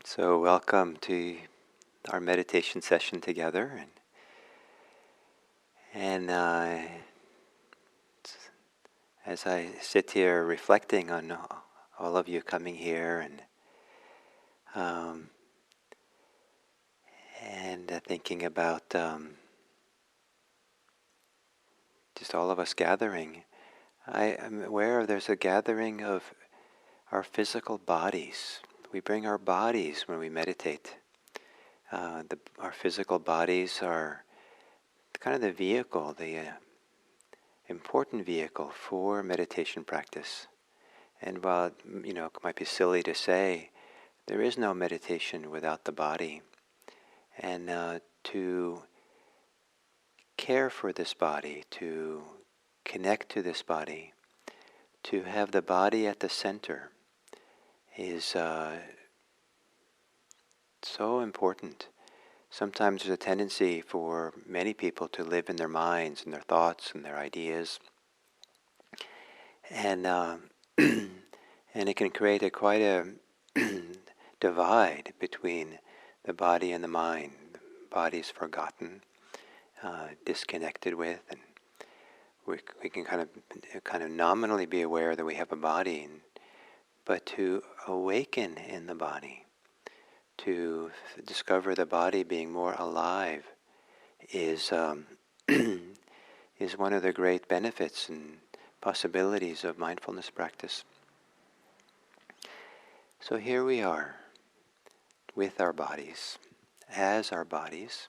So welcome to our meditation session together, and as I sit here reflecting on all of you coming here um, and thinking about just all of us gathering, I am aware there's a gathering of our physical bodies. We bring our bodies when we meditate. Our physical bodies are kind of the vehicle, the important vehicle for meditation practice. And while it might be silly to say, there is no meditation without the body. And to care for this body, to connect to this body, to have the body at the center is so important. Sometimes there's a tendency for many people to live in their minds and their thoughts and their ideas. And and it can create quite a divide between the body and the mind. The body's forgotten, disconnected with, and we can kind of nominally be aware that we have a body, but to awaken in the body, to discover the body being more alive, is is one of the great benefits and possibilities of mindfulness practice. So here we are, with our bodies, as our bodies.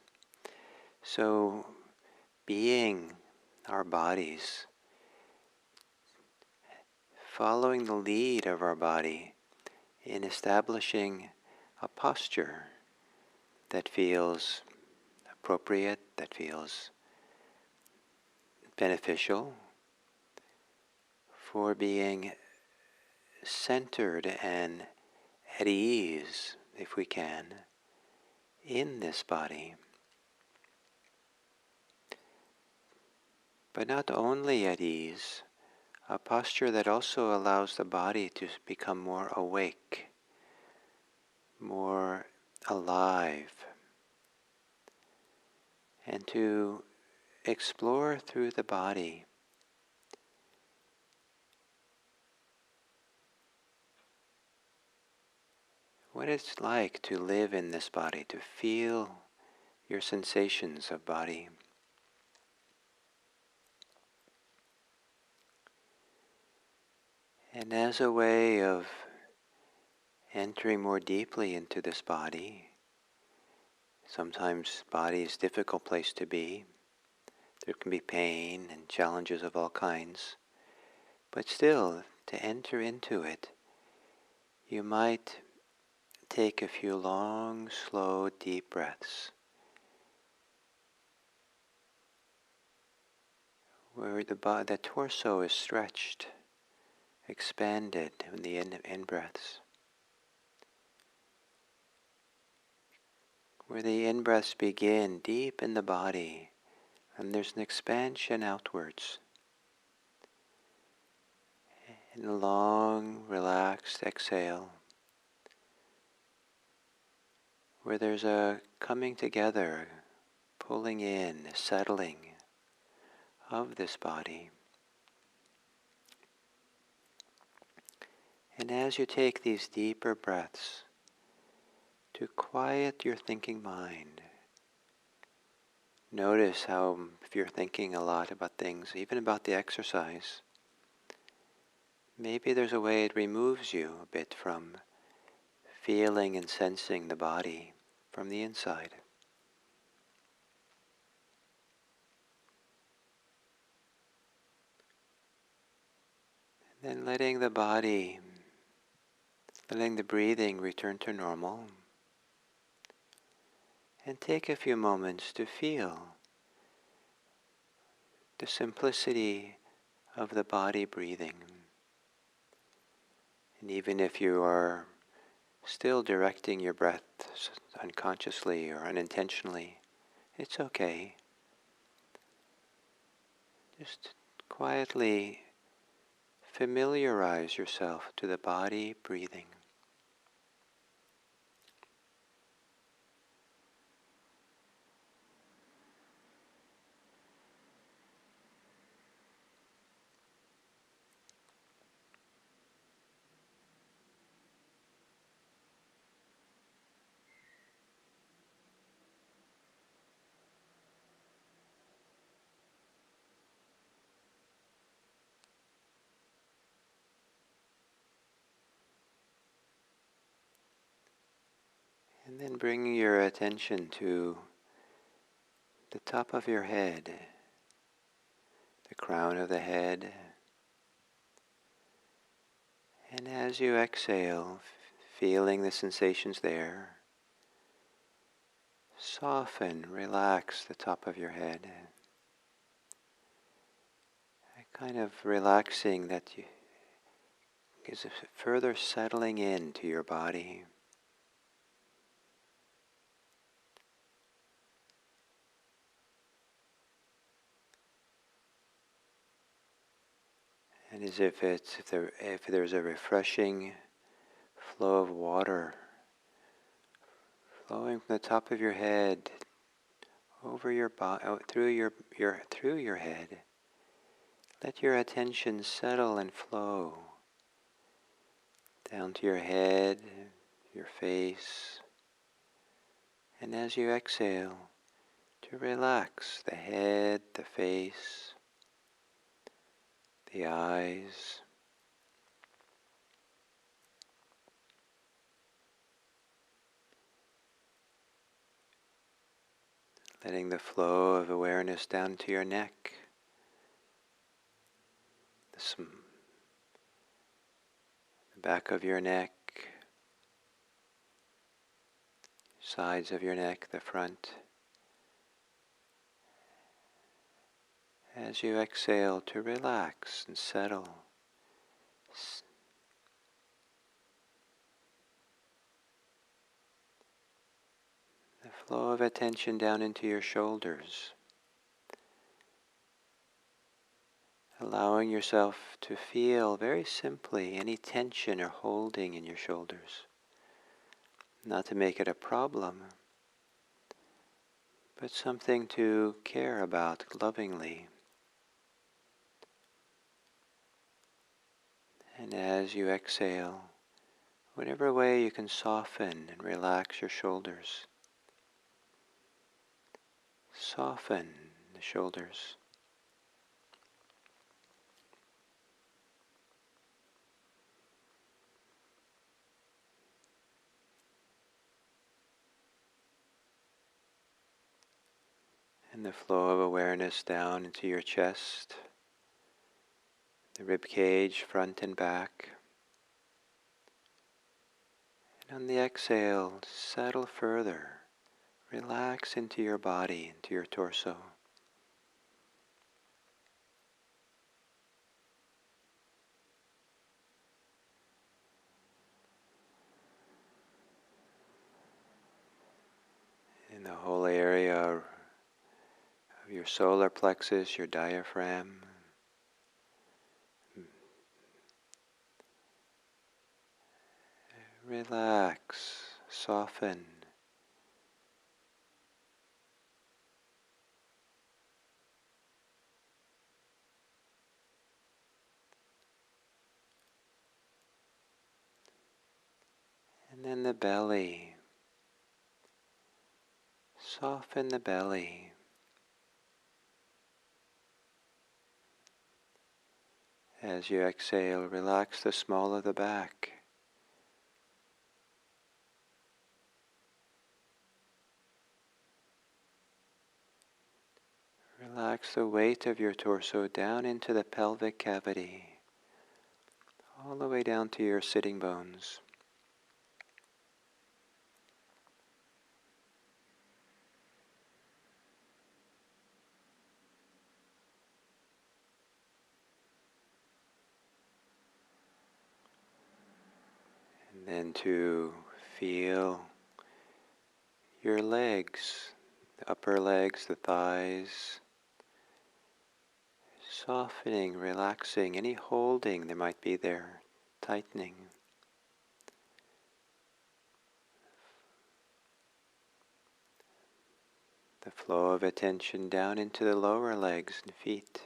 So being our bodies, following the lead of our body in establishing a posture that feels appropriate, that feels beneficial, for being centered and at ease, if we can, in this body. But not only at ease, a posture that also allows the body to become more awake, more alive, and to explore through the body what it's like to live in this body, to feel your sensations of body. And as a way of entering more deeply into this body, sometimes body is a difficult place to be. There can be pain and challenges of all kinds. But still, to enter into it, you might take a few long, slow, deep breaths, where the torso is stretched, expanded in the in-breaths, where the in-breaths begin deep in the body, and there's an expansion outwards, and a long, relaxed exhale, where there's a coming together, pulling in, settling of this body. And as you take these deeper breaths, to quiet your thinking mind, notice how if you're thinking a lot about things, even about the exercise, maybe there's a way it removes you a bit from feeling and sensing the body from the inside. And then letting the breathing return to normal. And take a few moments to feel the simplicity of the body breathing. And even if you are still directing your breath unconsciously or unintentionally, it's okay. Just quietly familiarize yourself to the body breathing. And then bring your attention to the top of your head, the crown of the head. And as you exhale, feeling the sensations there, soften, relax the top of your head. Kind of relaxing that is further settling into your body. And as if there's a refreshing flow of water flowing from the top of your head over your body, through your head. Let your attention settle and flow down to your head, your face, and as you exhale, to relax the head, the face, the eyes. Letting the flow of awareness down to your neck, the back of your neck, sides of your neck, the front. As you exhale, to relax and settle. The flow of attention down into your shoulders. Allowing yourself to feel very simply any tension or holding in your shoulders. Not to make it a problem, but something to care about lovingly. And as you exhale, whatever way you can soften and relax your shoulders. Soften the shoulders. And the flow of awareness down into your chest, the rib cage, front and back. And on the exhale, settle further. Relax into your body, into your torso. In the whole area of your solar plexus, your diaphragm. Relax, soften. And then the belly. Soften the belly. As you exhale, relax the small of the back. Relax the weight of your torso down into the pelvic cavity, all the way down to your sitting bones. And then to feel your legs, the upper legs, the thighs, softening, relaxing, any holding that might be there, tightening. The flow of attention down into the lower legs and feet,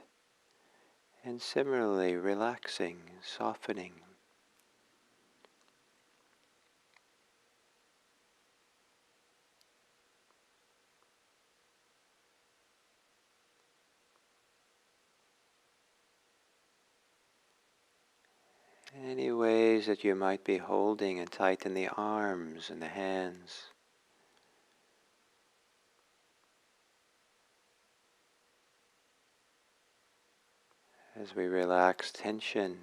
and similarly relaxing, softening. Any ways that you might be holding and tighten the arms and the hands. As we relax tension,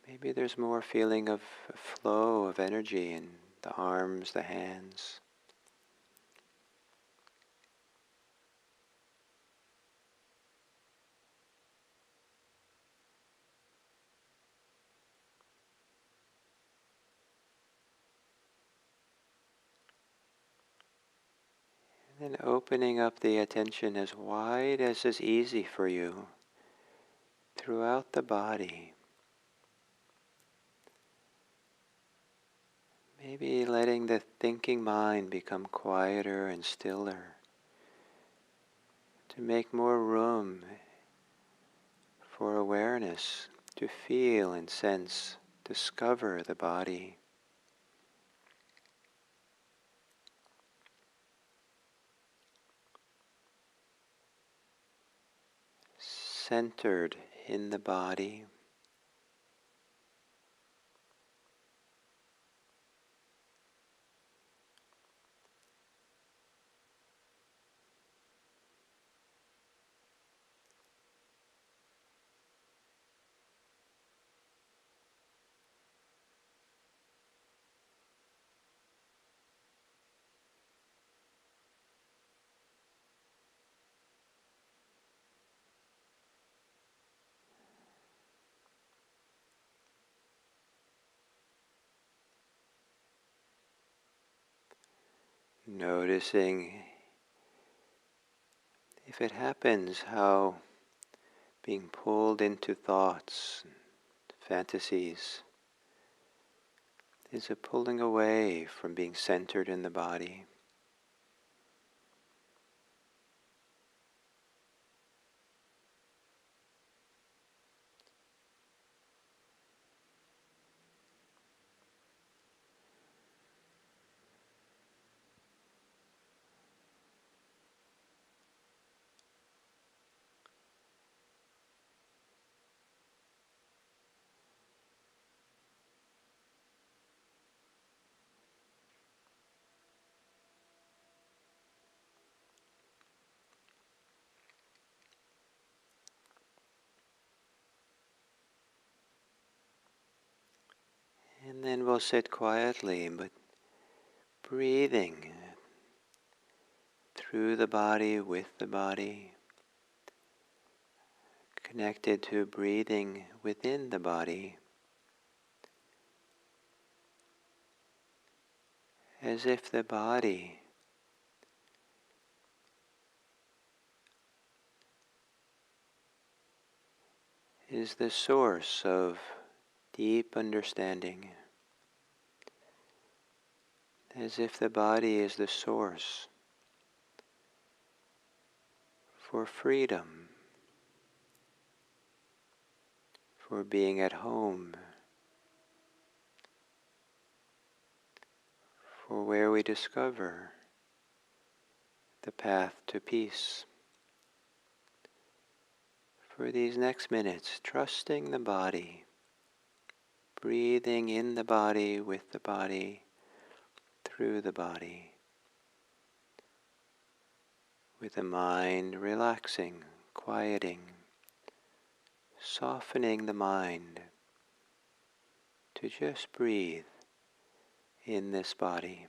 maybe there's more feeling of a flow of energy in the arms, the hands. And then opening up the attention as wide as is easy for you throughout the body. Maybe letting the thinking mind become quieter and stiller to make more room for awareness to feel and sense, discover the body. Centered in the body. Noticing, if it happens, how being pulled into thoughts, fantasies, is a pulling away from being centered in the body. And then we'll sit quietly, but breathing through the body, with the body, connected to breathing within the body, as if the body is the source of deep understanding, as if the body is the source for freedom, for being at home, for where we discover the path to peace. For these next minutes, trusting the body, breathing in the body, with the body, through the body, with the mind relaxing, quieting, softening the mind to just breathe in this body.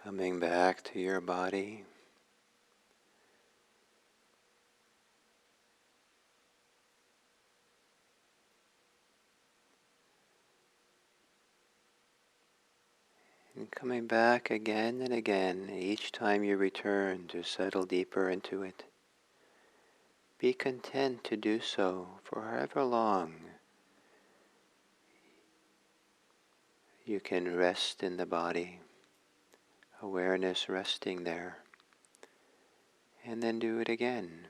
Coming back to your body. And coming back again and again, each time you return to settle deeper into it. Be content to do so for however long you can rest in the body, awareness resting there, and then do it again.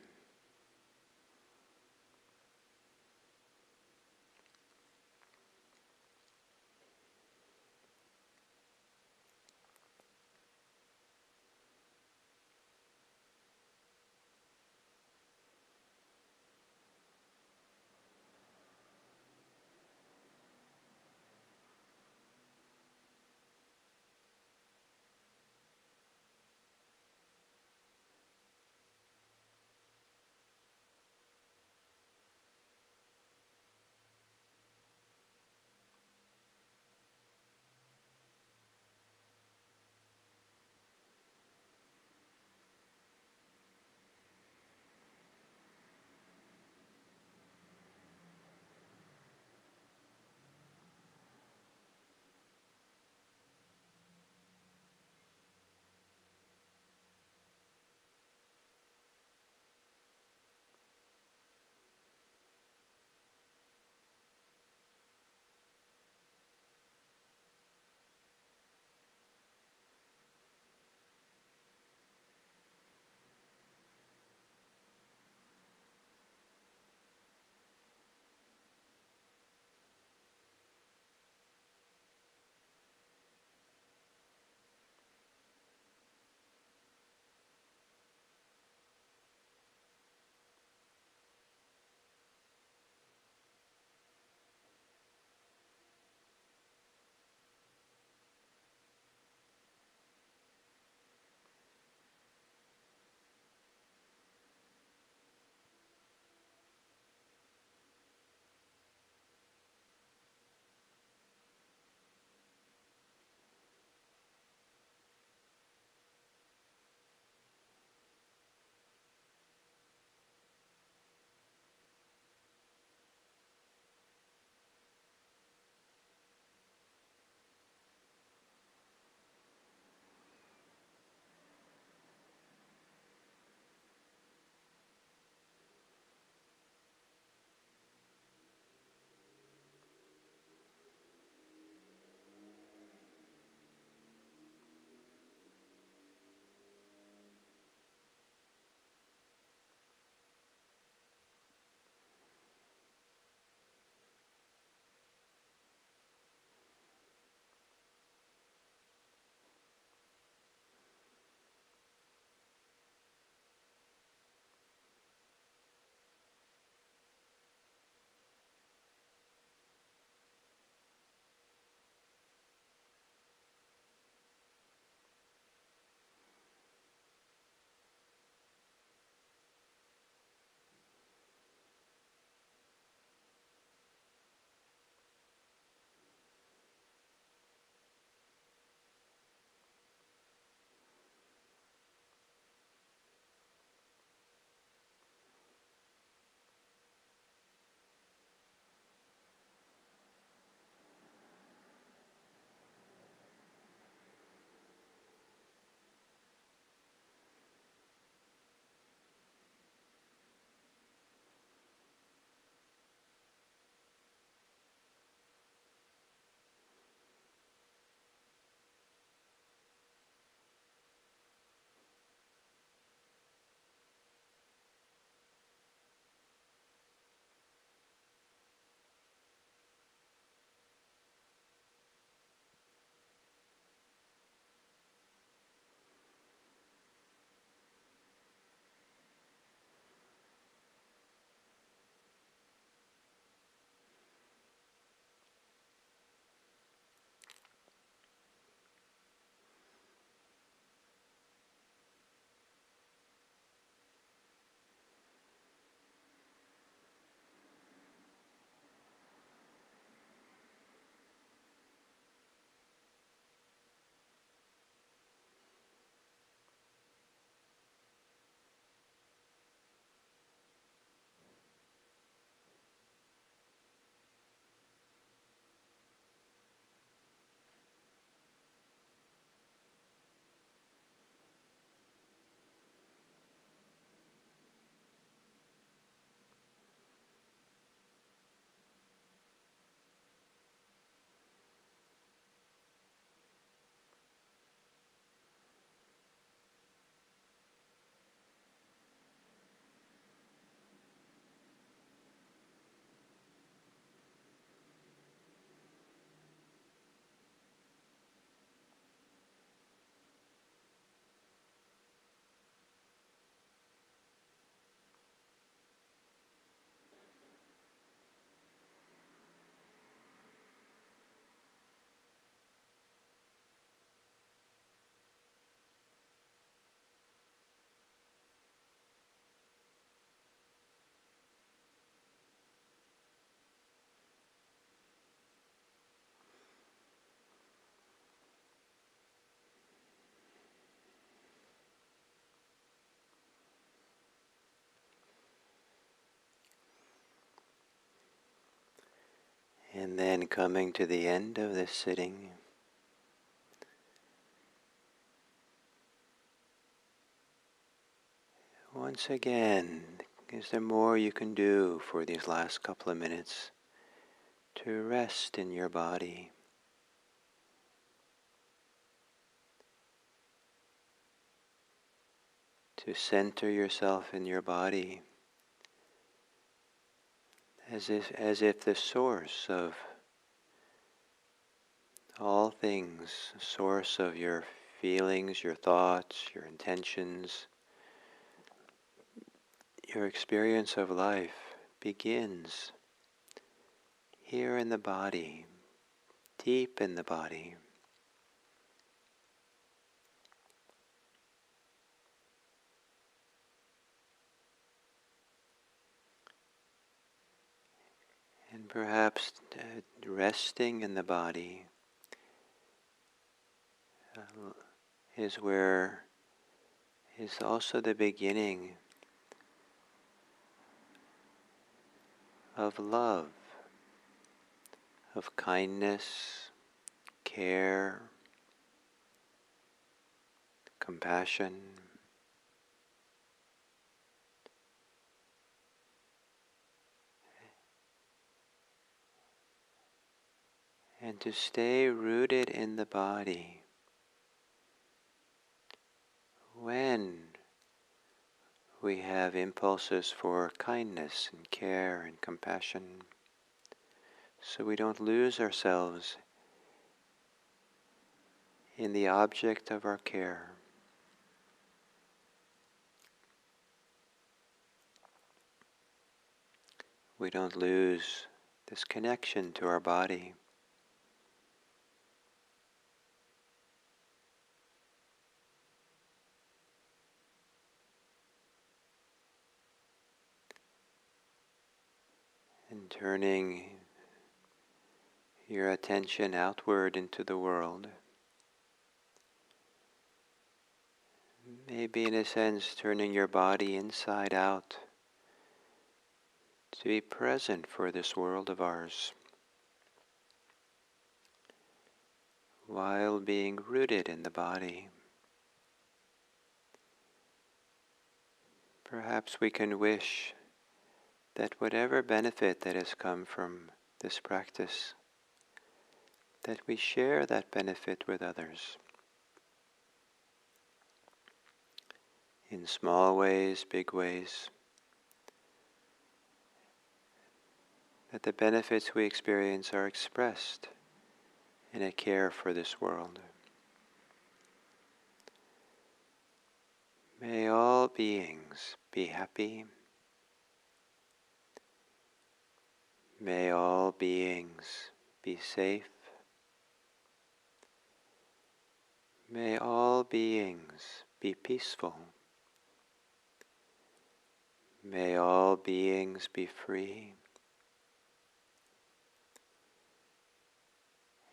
And then coming to the end of this sitting, once again, is there more you can do for these last couple of minutes to rest in your body? To center yourself in your body as if the source of all things, source of your feelings, your thoughts, your intentions, your experience of life begins here in the body, deep in the body. And perhaps resting in the body is also the beginning of love, of kindness, care, compassion. And to stay rooted in the body when we have impulses for kindness and care and compassion, so we don't lose ourselves in the object of our care. We don't lose this connection to our body. And turning your attention outward into the world, maybe in a sense turning your body inside out to be present for this world of ours, while being rooted in the body. Perhaps we can wish that whatever benefit that has come from this practice, that we share that benefit with others. In small ways, big ways. That the benefits we experience are expressed in a care for this world. May all beings be happy. May all beings be safe. May all beings be peaceful. May all beings be free.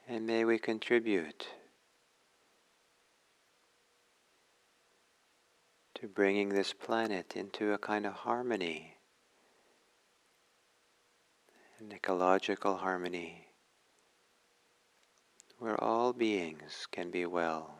And may we contribute to bringing this planet into a kind of harmony, an ecological harmony, where all beings can be well.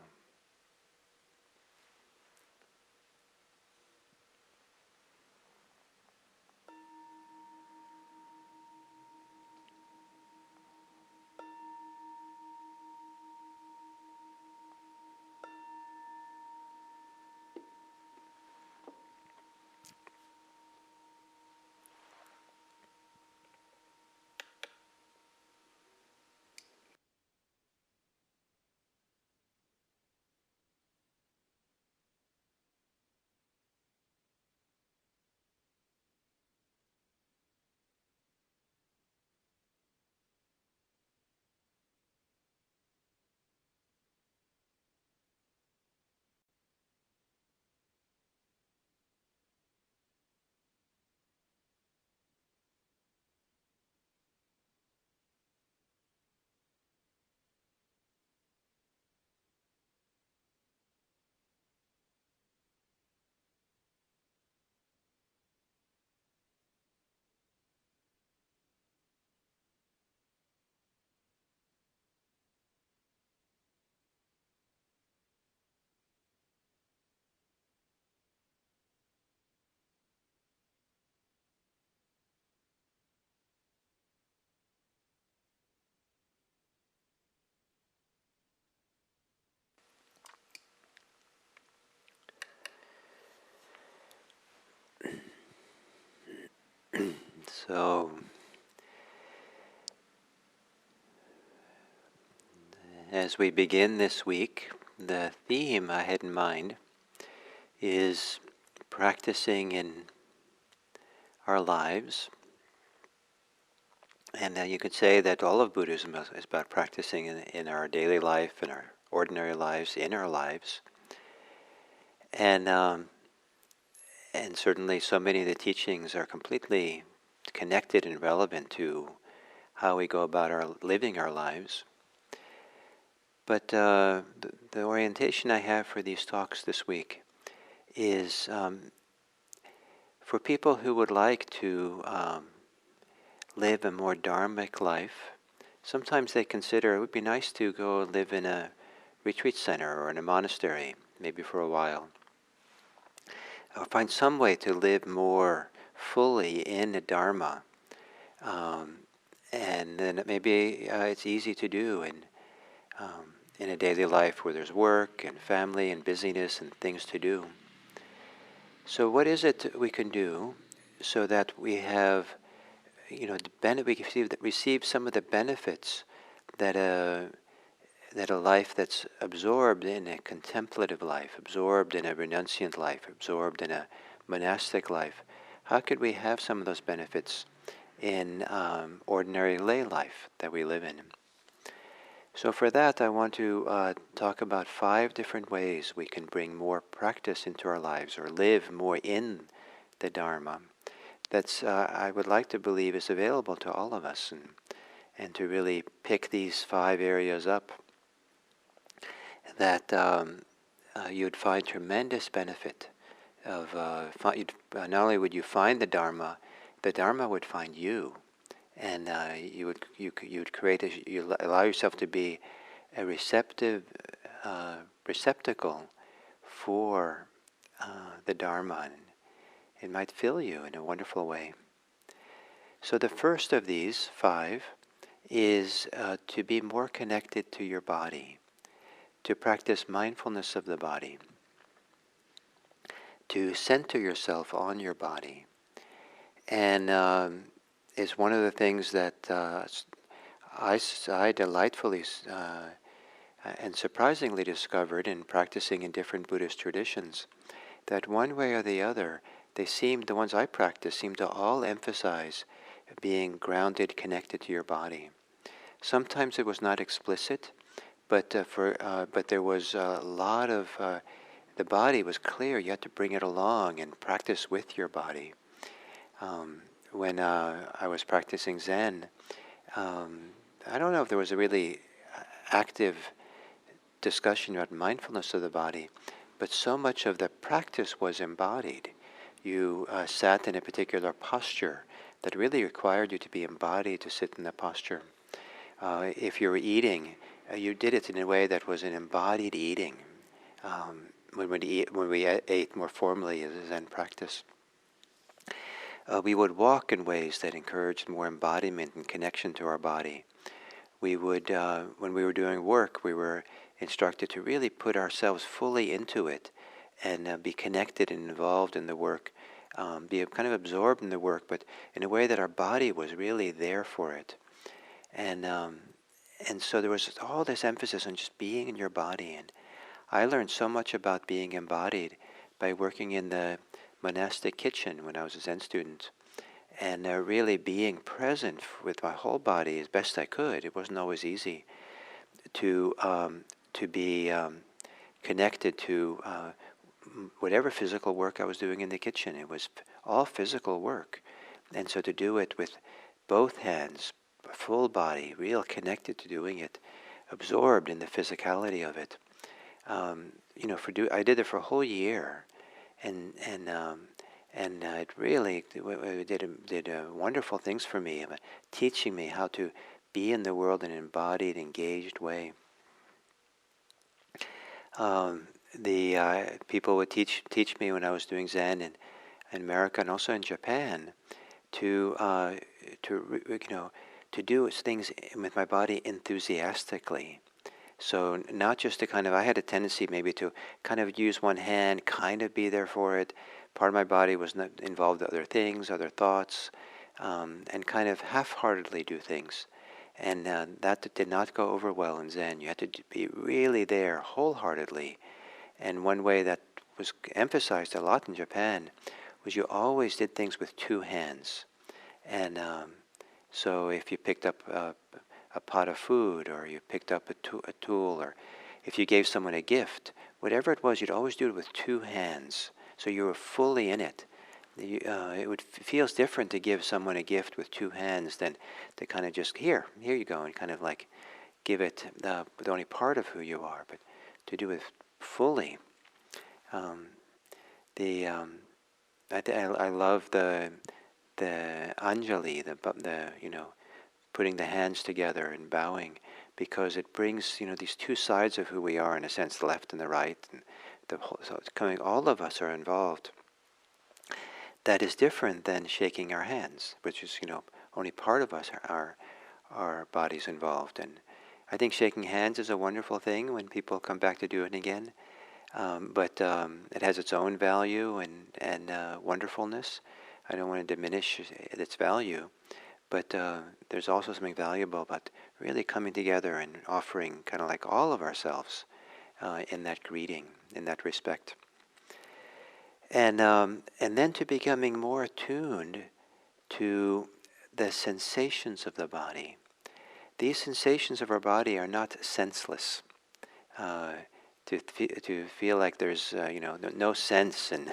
So, as we begin this week, the theme I had in mind is practicing in our lives. And you could say that all of Buddhism is about practicing in our daily life, in our ordinary lives, in our lives. And certainly so many of the teachings are completely connected and relevant to how we go about living our lives. But the orientation I have for these talks this week is for people who would like to live a more Dharmic life. Sometimes they consider it would be nice to go live in a retreat center or in a monastery, maybe for a while. Or find some way to live more fully in the Dharma. And then maybe it's easy to do in a daily life where there's work and family and busyness and things to do. So what is it we can do so that we have, we receive some of the benefits that a life that's absorbed in a contemplative life, absorbed in a renunciant life, absorbed in a monastic life? How could we have some of those benefits in ordinary lay life that we live in? So for that, I want to talk about 5 different ways we can bring more practice into our lives or live more in the Dharma. That's, I would like to believe, is available to all of us, and to really pick these 5 areas up that you'd find tremendous benefit of. Not only would you find the Dharma would find you. And you allow yourself to be a receptive receptacle for the Dharma, and it might fill you in a wonderful way. So the first of these 5 is to be more connected to your body, to practice mindfulness of the body, to center yourself on your body, and is one of the things that I delightfully and surprisingly discovered in practicing in different Buddhist traditions, that one way or the other, the ones I practice seem to all emphasize being grounded, connected to your body. Sometimes it was not explicit, but there was a lot of, the body was clear. You had to bring it along and practice with your body. When I was practicing Zen, I don't know if there was a really active discussion about mindfulness of the body, but so much of the practice was embodied. You sat in a particular posture that really required you to be embodied to sit in the posture. If you were eating, you did it in a way that was an embodied eating. When we ate more formally as a Zen practice. We would walk in ways that encouraged more embodiment and connection to our body. We would, when we were doing work, we were instructed to really put ourselves fully into it and be connected and involved in the work, be kind of absorbed in the work, but in a way that our body was really there for it. And so there was all this emphasis on just being in your body. And I learned so much about being embodied by working in the monastic kitchen when I was a Zen student, and really being present with my whole body as best I could. It wasn't always easy to be connected to whatever physical work I was doing in the kitchen. It was all physical work, and so to do it with both hands, full body, real connected to doing it, absorbed in the physicality of it. I did it for a whole year. And it really did wonderful things for me, teaching me how to be in the world in an embodied, engaged way. The people would teach me when I was doing Zen in America and also in Japan to do things with my body enthusiastically. So not just to I had a tendency maybe to kind of use one hand, kind of be there for it. Part of my body was not involved in other things, other thoughts. and kind of half-heartedly do things. And that did not go over well in Zen. You had to be really there wholeheartedly. And one way that was emphasized a lot in Japan was you always did things with two hands. And so if you picked up a pot of food, or you picked up a tool, or if you gave someone a gift, whatever it was, you'd always do it with two hands. So you were fully in it. It feels different to give someone a gift with two hands than to kind of just, here you go, and kind of like give it with only part of who you are, but to do it fully. I love the Anjali, the putting the hands together and bowing, because it brings these two sides of who we are, in a sense, the left and the right, and so it's coming. All of us are involved. That is different than shaking our hands, which is only part of us are our bodies involved. And I think shaking hands is a wonderful thing when people come back to do it again. But it has its own value and wonderfulness. I don't want to diminish its value, but there's also something valuable about really coming together and offering kind of like all of ourselves in that greeting, in that respect. And then to becoming more attuned to the sensations of the body. These sensations of our body are not senseless. To feel like there's no sense and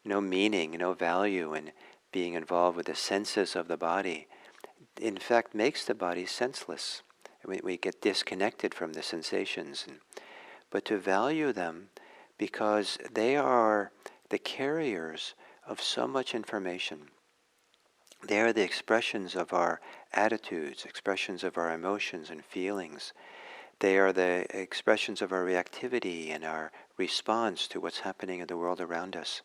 no meaning, no value in being involved with the senses of the body, in fact makes the body senseless. We get disconnected from the sensations. But to value them, because they are the carriers of so much information. They are the expressions of our attitudes, expressions of our emotions and feelings. They are the expressions of our reactivity and our response to what's happening in the world around us.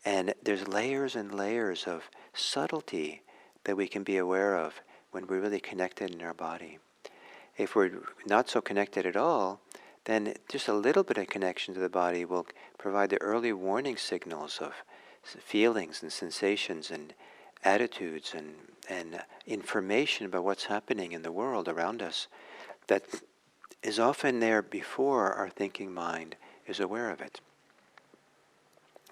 And there's layers and layers of subtlety that we can be aware of when we're really connected in our body. If we're not so connected at all, then just a little bit of connection to the body will provide the early warning signals of feelings and sensations and attitudes and information about what's happening in the world around us that is often there before our thinking mind is aware of it.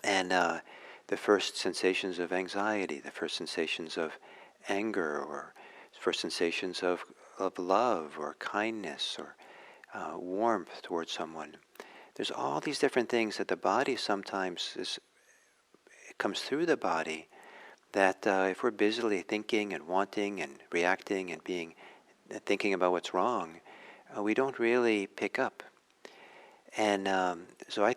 And the first sensations of anxiety, the first sensations of anger, or first sensations of love or kindness or warmth towards someone. There's all these different things that the body sometimes it comes through the body that if we're busily thinking and wanting and reacting and thinking about what's wrong, we don't really pick up. And so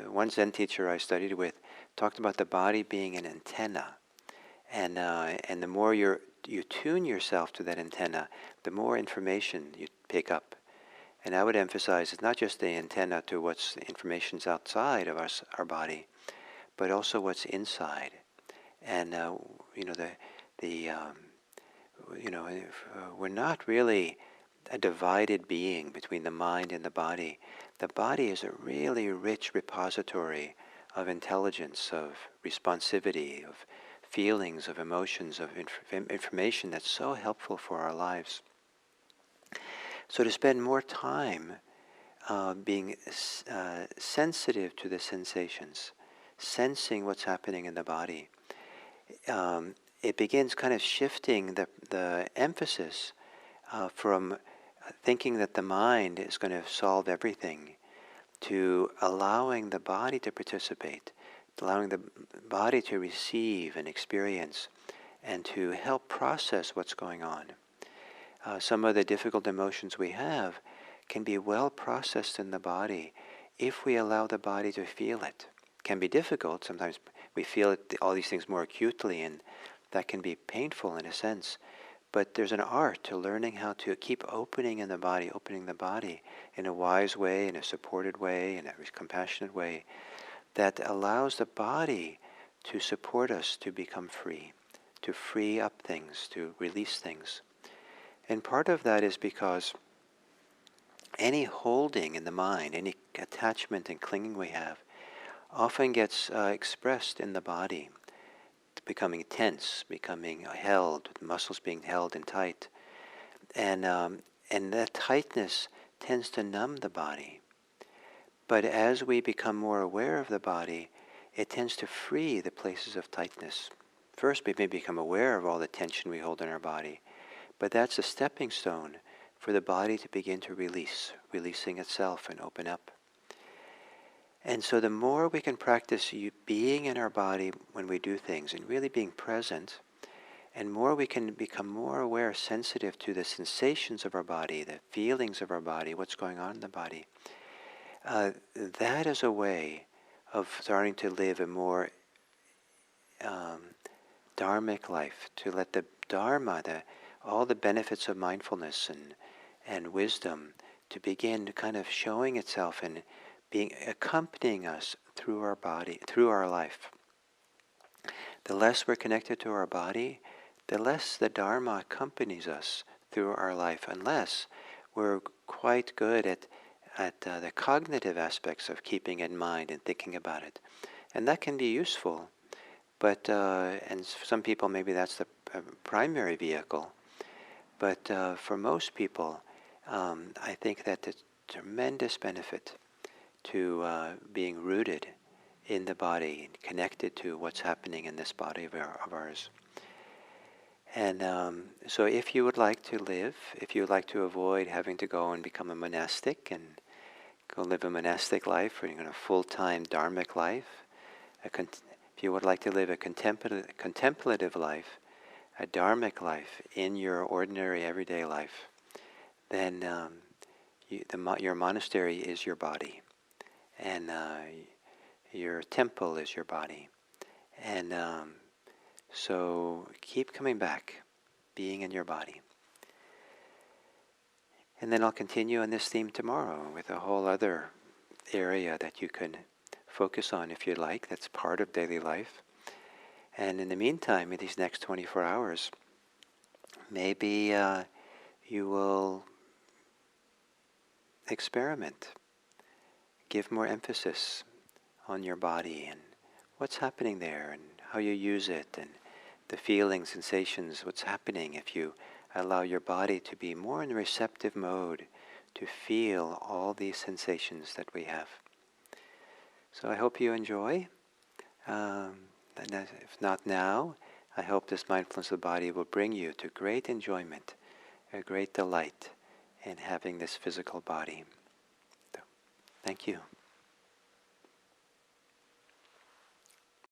one Zen teacher I studied with talked about the body being an antenna, and the more you tune yourself to that antenna, the more information you pick up. And I would emphasize it's not just the antenna to what's information's outside of our body, but also what's inside. And we're not really a divided being between the mind and the body. The body is a really rich repository of intelligence, of responsivity, of feelings, of emotions, of information that's so helpful for our lives. So to spend more time being sensitive to the sensations, sensing what's happening in the body, it begins kind of shifting the emphasis from thinking that the mind is going to solve everything to allowing the body to participate, allowing the body to receive and experience and to help process what's going on. Some of the difficult emotions we have can be well processed in the body if we allow the body to feel it. It can be difficult. Sometimes we feel all these things more acutely, and that can be painful in a sense. But there's an art to learning how to keep opening the body in a wise way, in a supported way, in a compassionate way, that allows the body to support us to become free, to free up things, to release things. And part of that is because any holding in the mind, any attachment and clinging we have, often gets expressed in the body. becoming tense, becoming held, muscles being held and tight. And that tightness tends to numb the body. But as we become more aware of the body, it tends to free the places of tightness. First, we may become aware of all the tension we hold in our body, but that's a stepping stone for the body to begin to releasing itself and open up. And so the more we can practice being in our body when we do things and really being present, and more we can become more aware, sensitive to the sensations of our body, the feelings of our body, what's going on in the body, that is a way of starting to live a more Dharmic life, to let the Dharma, all the benefits of mindfulness and wisdom, to begin kind of showing itself and being accompanying us through our body, through our life. The less we're connected to our body, the less the Dharma accompanies us through our life, unless we're quite good at the cognitive aspects of keeping in mind and thinking about it. And that can be useful, but and for some people maybe that's the primary vehicle. But for most people, I think that there's tremendous benefit to being rooted in the body, connected to what's happening in this body of ours. And so if you would like to live, if you would like to avoid having to go and become a monastic and go live a monastic life, or a full-time Dharmic life, if you would like to live a contemplative life, a Dharmic life in your ordinary everyday life, then your monastery is your body, and your temple is your body. And so keep coming back, being in your body. And then I'll continue on this theme tomorrow with a whole other area that you can focus on if you like, that's part of daily life. And in the meantime, in these next 24 hours, maybe you will experiment, give more emphasis on your body and what's happening there and how you use it and the feelings, sensations, what's happening if you allow your body to be more in a receptive mode to feel all these sensations that we have. So I hope you enjoy. And if not now, I hope this mindfulness of the body will bring you to great enjoyment, a great delight in having this physical body. So, thank you.